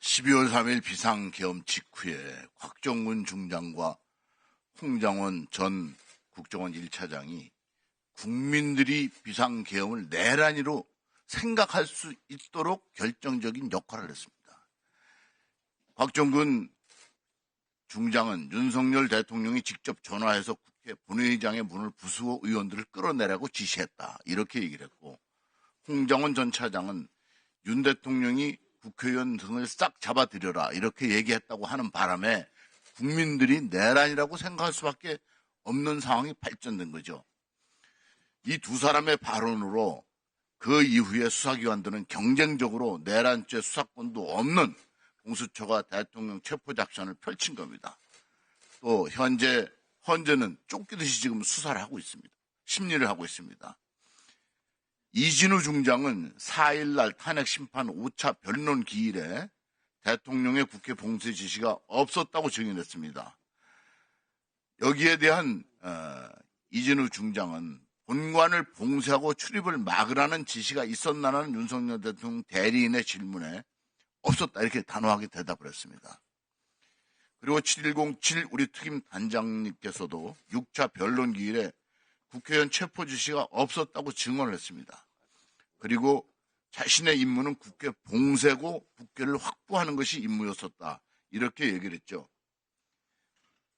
12월 3일 비상계엄 직후에 곽정훈 중장과 홍장원 전 국정원 1차장이 국민들이 비상계엄을 내란으로 생각할 수 있도록 결정적인 역할을 했습니다. 곽정훈 중장은 윤석열 대통령이 직접 전화해서 국회 본회의장의 문을 부수어 의원들을 끌어내라고 지시했다. 이렇게 얘기를 했고, 홍장원 전 차장은 윤 대통령이 국회의원 등을 싹 잡아들여라 이렇게 얘기했다고 하는 바람에 국민들이 내란이라고 생각할 수밖에 없는 상황이 발전된 거죠. 이 두 사람의 발언으로 그 이후에 수사기관들은 경쟁적으로 내란죄 수사권도 없는 공수처가 대통령 체포작전을 펼친 겁니다. 또 헌재는 쫓기듯이 지금 수사를 하고 있습니다. 심리를 하고 있습니다. 이진우 중장은 4일날 탄핵심판 5차 변론 기일에 대통령의 국회 봉쇄 지시가 없었다고 증언했습니다. 여기에 대한 이진우 중장은 본관을 봉쇄하고 출입을 막으라는 지시가 있었나라는 윤석열 대통령 대리인의 질문에 없었다 이렇게 단호하게 대답을 했습니다. 그리고 7107 우리 특임 단장님께서도 6차 변론 기일에 국회의원 체포 지시가 없었다고 증언을 했습니다. 그리고 자신의 임무는 국회 봉쇄고 국회를 확보하는 것이 임무였었다. 이렇게 얘기를 했죠.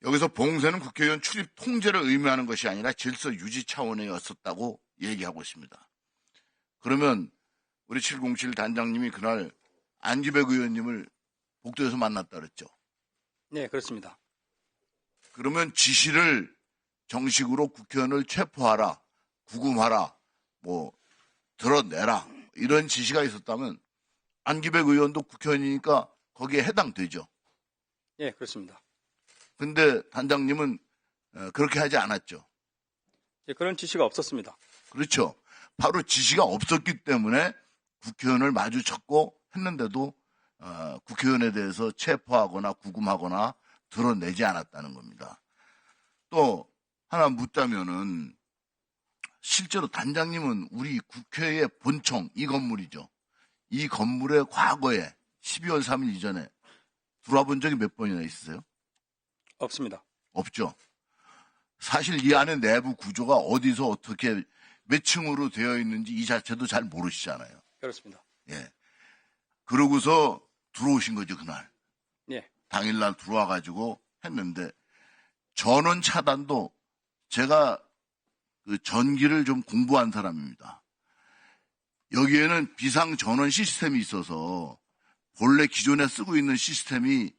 여기서 봉쇄는 국회의원 출입 통제를 의미하는 것이 아니라 질서 유지 차원이었었다고 얘기하고 있습니다. 그러면 우리 707 단장님이 그날 안기백 의원님을 복도에서 만났다 그랬죠? 네, 그렇습니다. 그러면 지시를 정식으로 국회의원을 체포하라, 구금하라, 드러내라 이런 지시가 있었다면 안기백 의원도 국회의원이니까 거기에 해당되죠. 네, 그렇습니다. 근데 단장님은 그렇게 하지 않았죠. 네, 그런 지시가 없었습니다. 그렇죠. 바로 지시가 없었기 때문에 국회의원을 마주쳤고 했는데도 국회의원에 대해서 체포하거나 구금하거나 드러내지 않았다는 겁니다. 또 하나 묻자면은 실제로 단장님은 우리 국회의 본청 이 건물이죠. 이 건물에 과거에 12월 3일 이전에 들어와 본 적이 몇 번이나 있으세요? 없습니다. 없죠. 사실 이 안에 내부 구조가 어디서 어떻게 몇 층으로 되어 있는지 이 자체도 잘 모르시잖아요. 그렇습니다. 예. 그러고서 들어오신 거죠, 그날. 네. 당일날 들어와가지고 했는데 전원 차단도 제가 그 전기를 좀 공부한 사람입니다. 여기에는 비상 전원 시스템이 있어서 본래 기존에 쓰고 있는 시스템이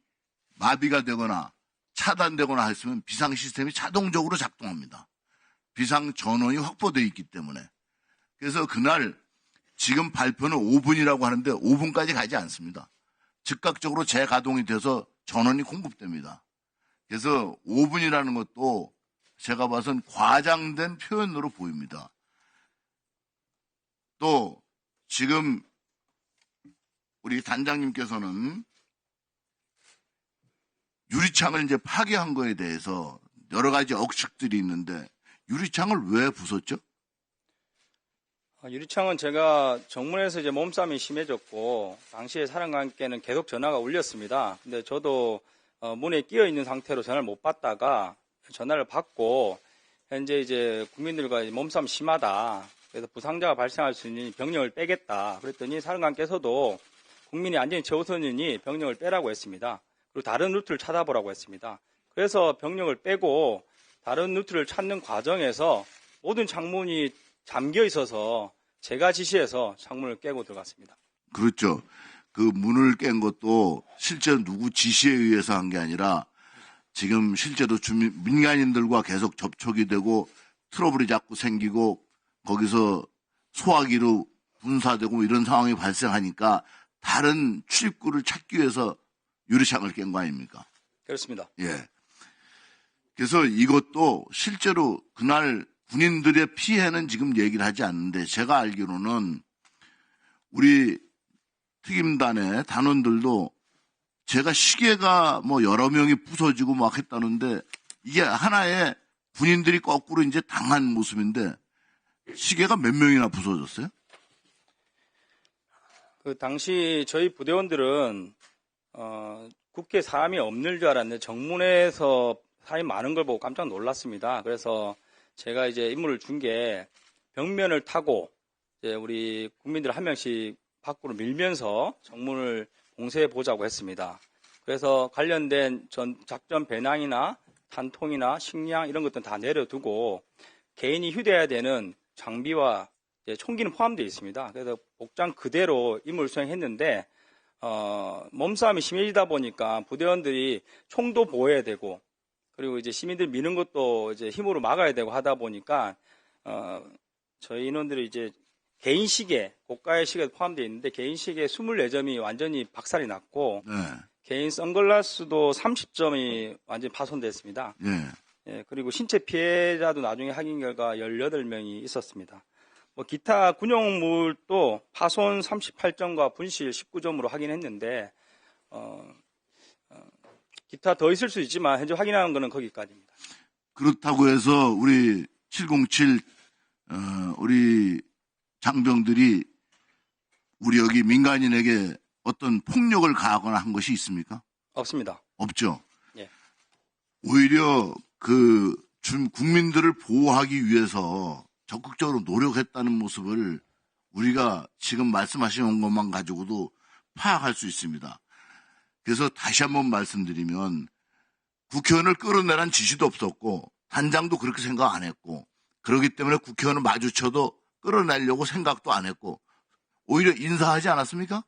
마비가 되거나 차단되거나 했으면 비상 시스템이 자동적으로 작동합니다. 비상 전원이 확보되어 있기 때문에. 그래서 그날 지금 발표는 5분이라고 하는데 5분까지 가지 않습니다. 즉각적으로 재가동이 돼서 전원이 공급됩니다. 그래서 5분이라는 것도 제가 봐선 과장된 표현으로 보입니다. 또 지금 우리 단장님께서는 유리창을 이제 파괴한 거에 대해서 여러 가지 억측들이 있는데 유리창을 왜 부쉈죠? 유리창은 제가 정문에서 이제 몸싸움이 심해졌고 당시에 사령관께는 계속 전화가 울렸습니다. 근데 저도 문에 끼어 있는 상태로 전화를 못 받다가 전화를 받고 현재 이제 국민들과 몸싸움 심하다. 그래서 부상자가 발생할 수 있는 병력을 빼겠다. 그랬더니 사령관께서도 국민이 안전이 최우선이니 병력을 빼라고 했습니다. 그리고 다른 루트를 찾아보라고 했습니다. 그래서 병력을 빼고 다른 루트를 찾는 과정에서 모든 창문이 잠겨 있어서 제가 지시해서 창문을 깨고 들어갔습니다. 그렇죠. 그 문을 깬 것도 실제로 누구 지시에 의해서 한 게 아니라 지금 실제로 민간인들과 계속 접촉이 되고 트러블이 자꾸 생기고 거기서 소화기로 분사되고 이런 상황이 발생하니까 다른 출입구를 찾기 위해서 유리창을 깬 거 아닙니까? 그렇습니다. 예. 그래서 이것도 실제로 그날 군인들의 피해는 지금 얘기를 하지 않는데 제가 알기로는 우리 특임단의 단원들도 제가 시계가 여러 명이 부서지고 막 했다는데 이게 하나의 군인들이 거꾸로 이제 당한 모습인데 시계가 몇 명이나 부서졌어요? 그 당시 저희 부대원들은 국회에 사람이 없는 줄 알았는데 정문에서 사람이 많은 걸 보고 깜짝 놀랐습니다. 그래서 제가 이제 임무를 준 게 벽면을 타고 이제 우리 국민들 한 명씩 밖으로 밀면서 정문을 봉쇄해 보자고 했습니다. 그래서 관련된 작전 배낭이나 탄통이나 식량 이런 것들은 다 내려두고 개인이 휴대해야 되는 장비와 총기는 포함되어 있습니다. 그래서 복장 그대로 임무를 수행했는데 몸싸움이 심해지다 보니까 부대원들이 총도 보호해야 되고 그리고 이제 시민들 미는 것도 이제 힘으로 막아야 되고 하다 보니까 저희 인원들이 이제 개인 시계, 고가의 시계도 포함되어 있는데 개인 시계 24점이 완전히 박살이 났고 네. 개인 선글라스도 30점이 완전히 파손됐습니다. 예, 그리고 신체 피해자도 나중에 확인 결과 18명이 있었습니다. 뭐 기타 군용물도 파손 38점과 분실 19점으로 확인했는데 기타 더 있을 수 있지만 현재 확인하는 것은 거기까지입니다. 그렇다고 해서 우리 707 우리 장병들이 우리 여기 민간인에게 어떤 폭력을 가하거나 한 것이 있습니까? 없습니다. 없죠. 예. 오히려 국민들을 보호하기 위해서 적극적으로 노력했다는 모습을 우리가 지금 말씀하신 것만 가지고도 파악할 수 있습니다. 그래서 다시 한번 말씀드리면 국회의원을 끌어내란 지시도 없었고 단장도 그렇게 생각 안 했고 그렇기 때문에 국회의원을 마주쳐도 끌어내려고 생각도 안 했고 오히려 인사하지 않았습니까?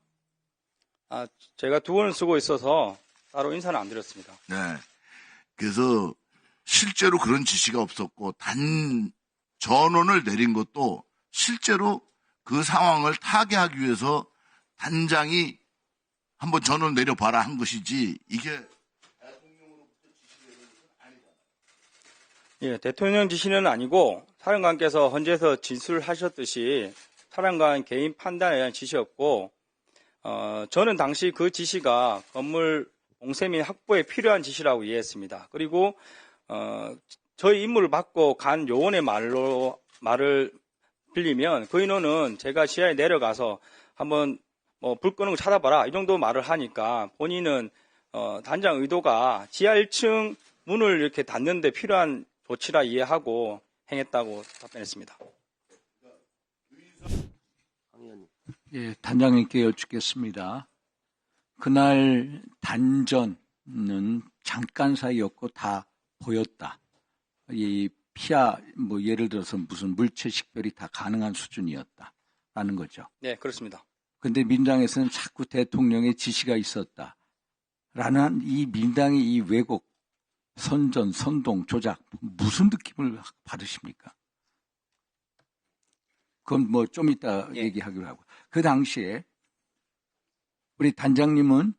제가 두 번을 쓰고 있어서 따로 인사는 안 드렸습니다. 네. 그래서 실제로 그런 지시가 없었고 전원을 내린 것도 실제로 그 상황을 타개하기 위해서 단장이 한번 전원 내려봐라 한 것이지 이게 대통령으로부터 지시가 되는 것은 아니잖아요. 예, 대통령 지시는 아니고 사령관께서 헌재에서 진술하셨듯이 사령관 개인 판단에 의한 지시였고 저는 당시 그 지시가 건물 봉쇄 및 확보에 필요한 지시라고 이해했습니다. 그리고 저희 임무를 받고 간 요원의 말을 빌리면 그 인원은 제가 지하에 내려가서 한번 불 끄는 거 찾아봐라 이 정도 말을 하니까 본인은 단장 의도가 지하 1층 문을 이렇게 닫는 데 필요한 조치라 이해하고 행했다고 답변했습니다. 예, 단장님께 여쭙겠습니다. 그날 단전은 잠깐 사이였고 다 보였다. 이 피하 예를 들어서 무슨 물체 식별이 다 가능한 수준이었다라는 거죠. 네, 그렇습니다. 근데 민당에서는 자꾸 대통령의 지시가 있었다라는 이 민당의 이 왜곡, 선전, 선동, 조작 무슨 느낌을 받으십니까? 그건 좀 이따 얘기하기로 하고. 그 당시에 우리 단장님은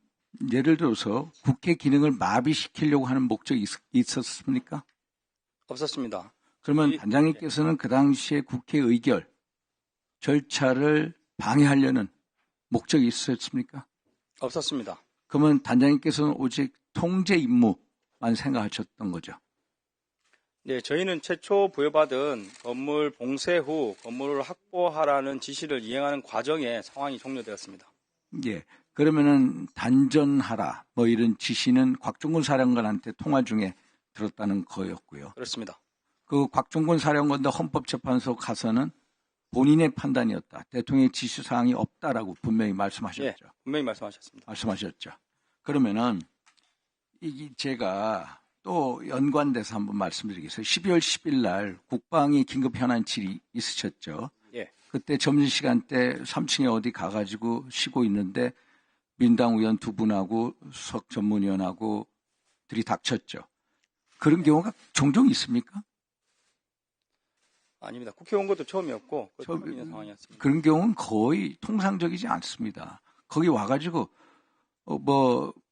예를 들어서 국회 기능을 마비시키려고 하는 목적이 있었습니까? 없었습니다. 그러면 단장님께서는 그 당시에 국회 의결 절차를 방해하려는 목적이 있었습니까? 없었습니다. 그러면 단장님께서는 오직 통제 임무만 생각하셨던 거죠? 네, 저희는 최초 부여받은 건물 봉쇄 후 건물을 확보하라는 지시를 이행하는 과정에 상황이 종료되었습니다. 예. 그러면은 단전하라 이런 지시는 곽종근 사령관한테 통화 중에 들었다는 거였고요. 그렇습니다. 그 곽종근 사령관도 헌법재판소 가서는 본인의 판단이었다. 대통령의 지시사항이 없다라고 분명히 말씀하셨죠. 예, 분명히 말씀하셨습니다. 말씀하셨죠. 그러면은 제가 또 연관돼서 한번 말씀드리겠습니다. 12월 10일 날 국방위 긴급 현안질이 있으셨죠. 예. 그때 점심시간 때 3층에 어디 가가지고 쉬고 있는데 민당 의원 두 분하고 수석 전문위원하고 들이닥쳤죠. 그런 경우가 종종 있습니까? 아닙니다. 국회 온 것도 처음이었고 처음 있는 상황이었습니다. 그런 경우는 거의 통상적이지 않습니다. 거기 와가지고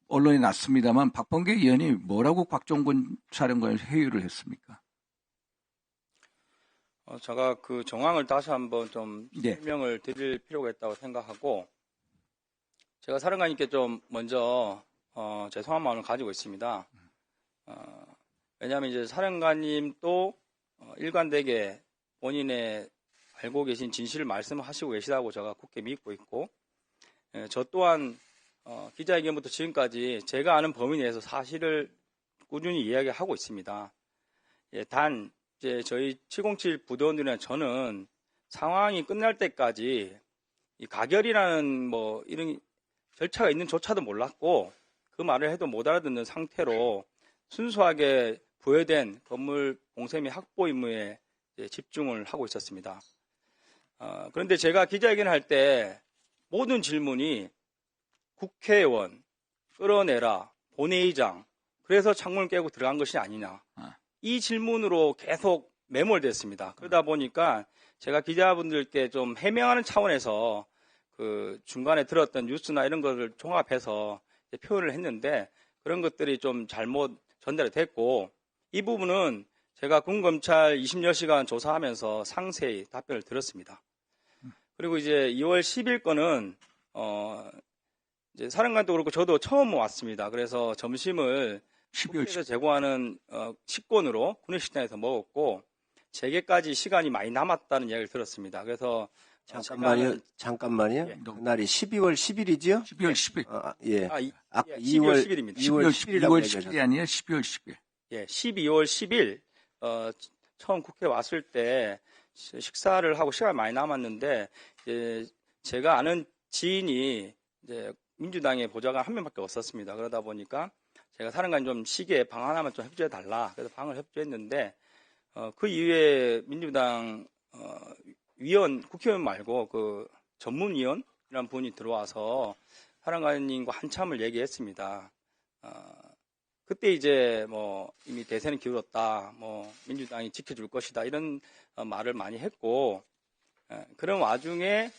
언론에 났습니다만 박범계 의원이 뭐라고 곽종근 사령관을 회유를 했습니까? 제가 그 정황을 다시 한번 좀 네. 설명을 드릴 필요가 있다고 생각하고 제가 사령관님께 좀 먼저 죄송한 마음을 가지고 있습니다. 왜냐하면 이제 사령관님도 일관되게 본인의 알고 계신 진실을 말씀하시고 계시다고 제가 굳게 믿고 있고 저 또한 기자회견부터 지금까지 제가 아는 범위 내에서 사실을 꾸준히 이야기하고 있습니다. 예, 단 이제 저희 707 부대원들이나 저는 상황이 끝날 때까지 이 가결이라는 뭐 이런 절차가 있는 조차도 몰랐고 그 말을 해도 못 알아듣는 상태로 순수하게 부여된 건물 봉쇄 및 확보 임무에 집중을 하고 있었습니다. 그런데 제가 기자회견을 할 때 모든 질문이 국회의원 끌어내라, 본회의장, 그래서 창문을 깨고 들어간 것이 아니냐. 이 질문으로 계속 매몰됐습니다. 그러다 보니까 제가 기자분들께 좀 해명하는 차원에서 그 중간에 들었던 뉴스나 이런 것을 종합해서 표현을 했는데 그런 것들이 좀 잘못 전달이 됐고 이 부분은 제가 군검찰 20여 시간 조사하면서 상세히 답변을 들었습니다. 그리고 이제 2월 10일 거는 이제 사령관도 그렇고 저도 처음 왔습니다. 그래서 점심을 12월 국회에서 제공하는 식권으로 군의식당에서 먹었고 재개까지 시간이 많이 남았다는 이야기를 들었습니다. 그래서 잠깐만요. 예. 그날이 12월 10일이지요? 12월 10일. 예. 예, 12월 10일입니다. 12월 10일이라고 10일이 아니에요. 12월 10일. 예, 12월 10일 처음 국회 왔을 때 식사를 하고 시간이 많이 남았는데 제가 아는 지인이 이제 민주당의 보좌관 한 명밖에 없었습니다. 그러다 보니까 제가 사령관 좀 시기에 방 하나만 좀 협조해 달라. 그래서 방을 협조했는데 그 이후에 민주당 국회의원 말고 그 전문위원이라는 분이 들어와서 사령관님과 한참을 얘기했습니다. 그때 이제 뭐 이미 대세는 기울었다, 뭐 민주당이 지켜줄 것이다 이런 말을 많이 했고 그런 와중에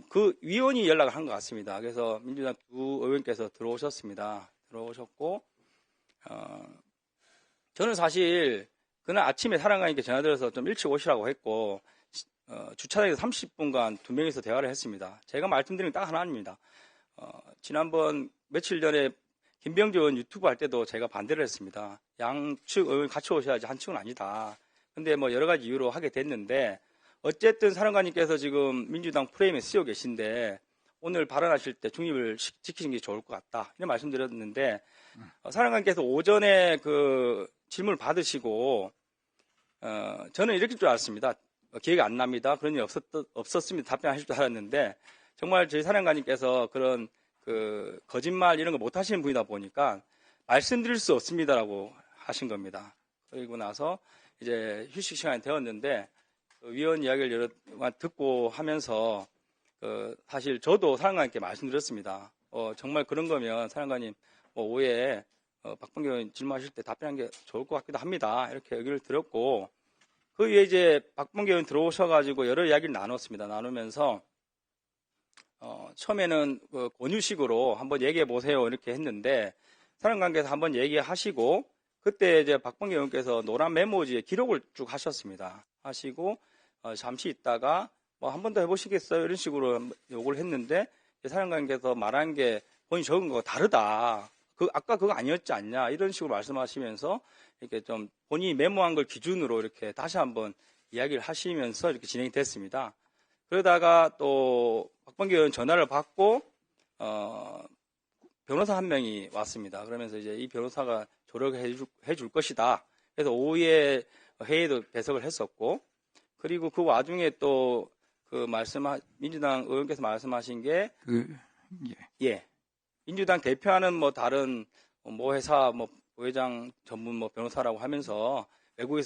그 위원이 연락을 한 것 같습니다. 그래서 민주당 두 의원께서 들어오셨습니다. 들어오셨고 저는 사실 그날 아침에 사령관님께 전화드려서 좀 일찍 오시라고 했고 주차장에서 30분간 두 명이서 대화를 했습니다. 제가 말씀드린 게 딱 하나입니다. 지난번 며칠 전에 김병주 의원 유튜브 할 때도 제가 반대를 했습니다. 양측 의원 같이 오셔야지 한 측은 아니다. 근데 뭐 여러 가지 이유로 하게 됐는데 어쨌든 사령관님께서 지금 민주당 프레임에 쓰여 계신데 오늘 발언하실 때 중립을 지키는 게 좋을 것 같다. 이런 말씀드렸는데 사령관께서 오전에 그 질문을 받으시고 저는 이렇게 줄 알았습니다. 기억이 안 납니다. 그런 일 없었습니다. 답변하실 줄 알았는데 정말 저희 사령관님께서 그런 그 거짓말 이런 거 못 하시는 분이다 보니까 말씀드릴 수 없습니다라고 하신 겁니다. 그리고 나서 이제 휴식 시간이 되었는데 그 위원 이야기를 여러 번 듣고 하면서 사실 저도 사령관님께 말씀드렸습니다. 정말 그런 거면 사령관님 오후에 박범계 의원 질문하실 때 답변한 게 좋을 것 같기도 합니다. 이렇게 얘기를 드렸고 그 위에 이제 박범계 의원 들어오셔가지고 여러 이야기를 나눴습니다. 나누면서 처음에는 그 권유식으로 한번 얘기해 보세요 이렇게 했는데 사령관께서 한번 얘기하시고 그때 이제 박범계 의원께서 노란 메모지에 기록을 쭉 하셨습니다. 하시고 잠시 있다가 뭐 한 번 더 해보시겠어요 이런 식으로 요구를 했는데 사령관께서 말한 게 본인이 적은 거가 다르다. 아까 그거 아니었지 않냐 이런 식으로 말씀하시면서 이렇게 좀 본인이 메모한 걸 기준으로 이렇게 다시 한번 이야기를 하시면서 이렇게 진행이 됐습니다. 그러다가 또 박범계 의원 전화를 받고 변호사 한 명이 왔습니다. 그러면서 이제 이 변호사가 조력해 줄 것이다. 그래서 오후에 회의도 배석을 했었고 그리고 그 와중에 또 그 민주당 의원께서 말씀하신 게 예. 민주당 대표하는 뭐 다른 모 회사 뭐 부회장 전문 뭐 변호사라고 하면서 외국에서